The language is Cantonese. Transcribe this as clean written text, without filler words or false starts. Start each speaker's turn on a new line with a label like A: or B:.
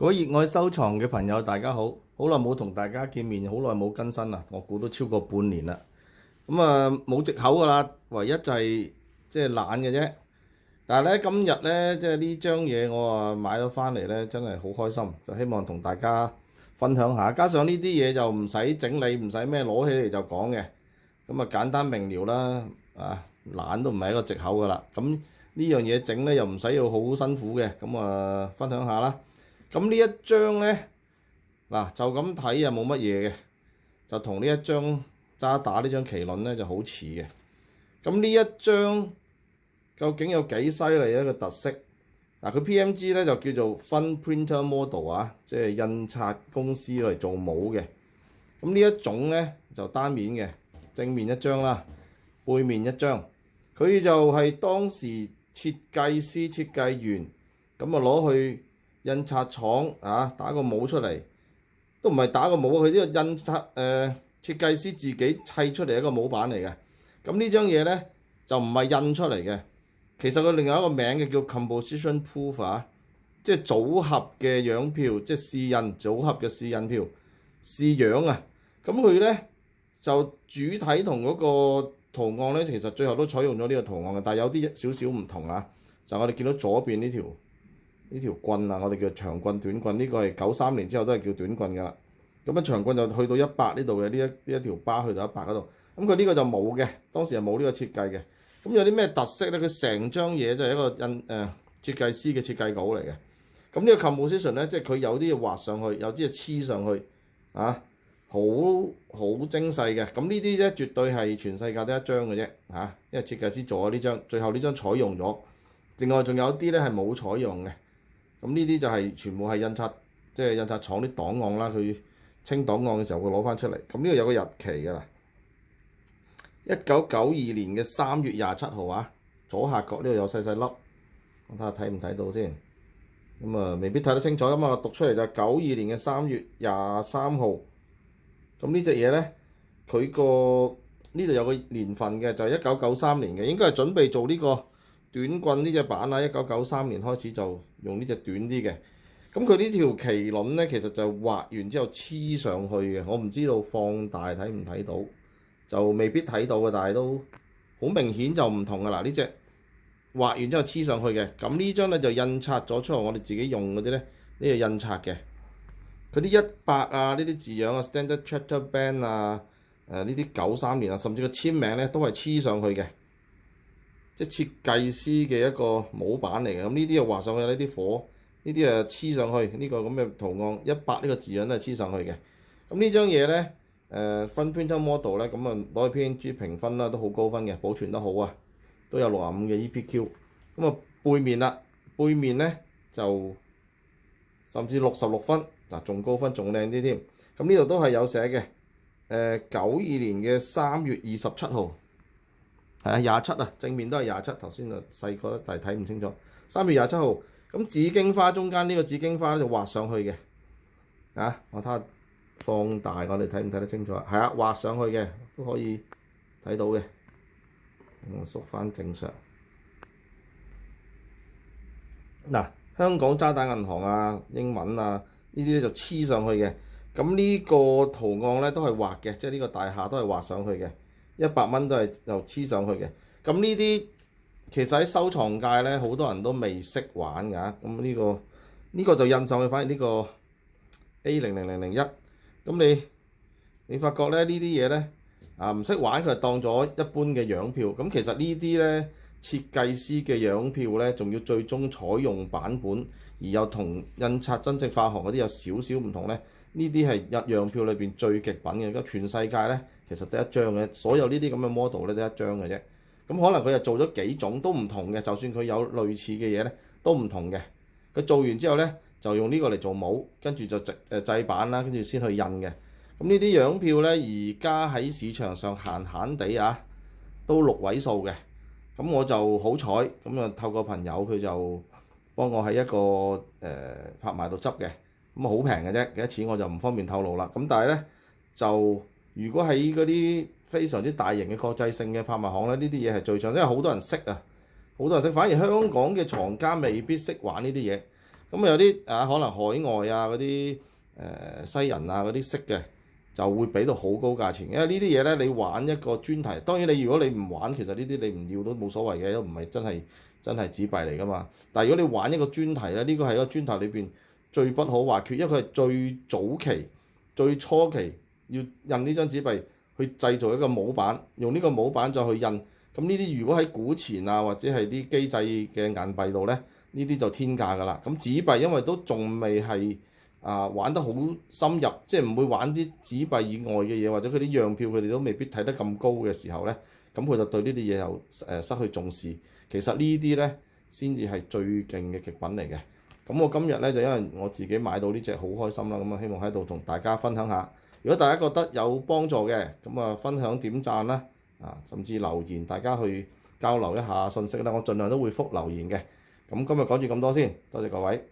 A: 各位熱愛收藏嘅朋友，大家好！好耐冇同大家見面，好耐冇更新啦，我估都超過半年啦。咁冇藉口噶啦，唯一就係即係懶嘅啫。但係咧今日咧即係呢張嘢我買咗翻嚟咧，真係好開心，就希望同大家分享下。加上呢啲嘢就唔使整理，唔使咩攞起嚟就講嘅，咁簡單明瞭啦。懶都唔係一個藉口噶啦。咁呢樣嘢整咧又唔使要好辛苦嘅，咁分享下啦。咁呢一張咧，就咁睇冇乜嘢嘅，就同呢一張渣打呢張麒麟咧就好似嘅。咁呢一張究竟有幾犀利一個特色？佢 PMG 咧就叫做 Fun Printer Model 啊，即係印刷公司嚟做模嘅。咁呢一種咧就單面嘅，正面一張啦，背面一張。佢就係當時設計師設計完，咁攞去印刷廠打個模出嚟，都唔係打個模，佢呢個印刷設計師自己砌出嚟一個模板嚟嘅。咁呢張嘢咧就唔係印出嚟嘅，其實佢另外一個名嘅叫 Composition Proof 即係組合嘅樣票，即係試印組合嘅試印票試樣啊。咁佢咧就主體同嗰個圖案咧，其實最後都採用咗呢個圖案嘅，但係有啲少少唔同啊。就我哋見到左邊呢條棍啊，我哋叫長棍短棍，呢個係93年之後都係叫短棍㗎啦。咁長棍就去到100呢度嘅，呢一條巴去到100嗰度。咁佢呢個就冇嘅，當時係冇呢個設計嘅。咁有啲咩特色咧？佢成張嘢就係一個設計師嘅設計稿嚟嘅。咁呢個 composition 咧，即係佢有啲嘢畫上去，有啲嘢黐上去，好精細嘅。咁呢啲咧絕對係全世界得一張嘅啫，因為設計師做咗呢張，最後呢張採用咗。另外仲有啲咧係冇採用嘅。咁呢啲就係全部係印刷廠啲檔案啦，佢清檔案嘅時候會攞翻出嚟。咁呢個有個日期㗎啦，1992年嘅3月27號左下角呢度有細細粒，我睇下睇唔睇到先。未必睇得清楚，咁讀出嚟就係92年嘅3月23號。咁呢隻嘢咧，佢個呢度有個年份嘅，就係1993年嘅，應該係準備做呢個短棍呢隻版啦。1993年開始就用呢隻短啲嘅。咁佢呢條麒麟咧，其實就畫完之後黐上去嘅。我唔知道放大睇唔睇到，就未必睇到嘅，但係都好明顯就唔同㗎啦。呢隻畫完之後黐上去嘅。咁呢張咧就印刷咗出嚟，我哋自己用嗰啲咧，呢個印刷嘅。佢啲100呢啲字樣Standard Chartered Bank 呢啲93年甚至個簽名咧都係黐上去嘅。即係設計師嘅一個模板嚟嘅。咁呢啲又畫上去，呢啲火，呢啲黐上去，呢個咁嘅圖案100呢個字樣都係黐上去嘅。咁呢張嘢咧Fun Printer Model 咧，咁攞去 PNG 評分啦，都好高分嘅，保存得好啊，都有65嘅 EPQ。咁背面啦，背面咧就甚至66分，仲高分，仲靚啲添。咁呢度都係有寫嘅，92年嘅3月27號。27正面都係27，頭先細個就係睇唔清楚。3月27號，咁紫荊花中間呢個紫荊花咧就畫上去嘅。我睇下放大，我哋睇唔睇得清楚？畫上去嘅都可以睇到嘅。我縮翻正常。香港渣打銀行英文呢啲咧就黐上去嘅。咁呢個圖案咧都係畫嘅，即係呢個大廈都係畫上去嘅。100蚊都係又黐上去嘅。咁呢啲其實喺收藏界咧，好多人都未識玩㗎。咁呢個就印上去，反而呢個 A00001。咁你發覺咧呢啲嘢咧唔識玩，佢就當咗一般嘅樣票。咁其實呢啲咧設計師嘅樣票咧，仲要最終採用版本，而又同印刷真正發行嗰啲有少少唔同咧。呢啲係樣票裏邊最極品嘅。咁全世界咧其實得一張嘅，所有呢啲咁嘅 model 咧得一張嘅啫。咁可能佢又做咗幾種都唔同嘅，就算佢有類似嘅嘢咧都唔同嘅。佢做完之後咧就用呢個嚟做模，跟住就製版啦，跟住先去印嘅。咁呢啲樣票咧而家喺市場上閒閒地都6位數嘅。咁我就好彩，咁透過朋友佢就幫我喺一個拍賣度執嘅。咁好平嘅啫，幾多錢我就唔方便透露啦。咁但係咧就如果喺嗰啲非常之大型嘅國際性嘅拍賣行咧，呢啲嘢係最搶，因為好多人識啊，好多人識。反而香港嘅藏家未必識玩呢啲嘢。咁有啲可能海外啊嗰啲西人啊嗰啲識嘅，就會俾到好高價錢。因為呢啲嘢咧，你玩一個專題，當然如果你唔玩，其實呢啲你唔要都冇所謂嘅，都唔係真係紙幣嚟噶嘛。但係如果你玩一個專題咧，呢個係一個專題裏邊最不可或缺，因為佢係最早期、最初期要印呢張紙幣去製造一個模板，用呢個模板再去印。咁呢啲如果喺古錢啊或者係啲機製嘅硬幣度咧，呢啲就天價㗎啦。咁紙幣因為都仲未係玩得好深入，即係唔會玩啲紙幣以外嘅嘢，或者佢啲樣票佢哋都未必睇得咁高嘅時候咧，咁佢就對呢啲嘢又失去重視。其實呢啲咧先至係最勁嘅極品嚟嘅。咁我今日咧就因為我自己買到呢隻好開心啦，咁啊希望喺度同大家分享下。如果大家覺得有幫助嘅，咁啊分享點讚啦，甚至留言，大家去交流一下信息啦，我盡量都會覆留言嘅。咁今日講住咁多先，多謝各位。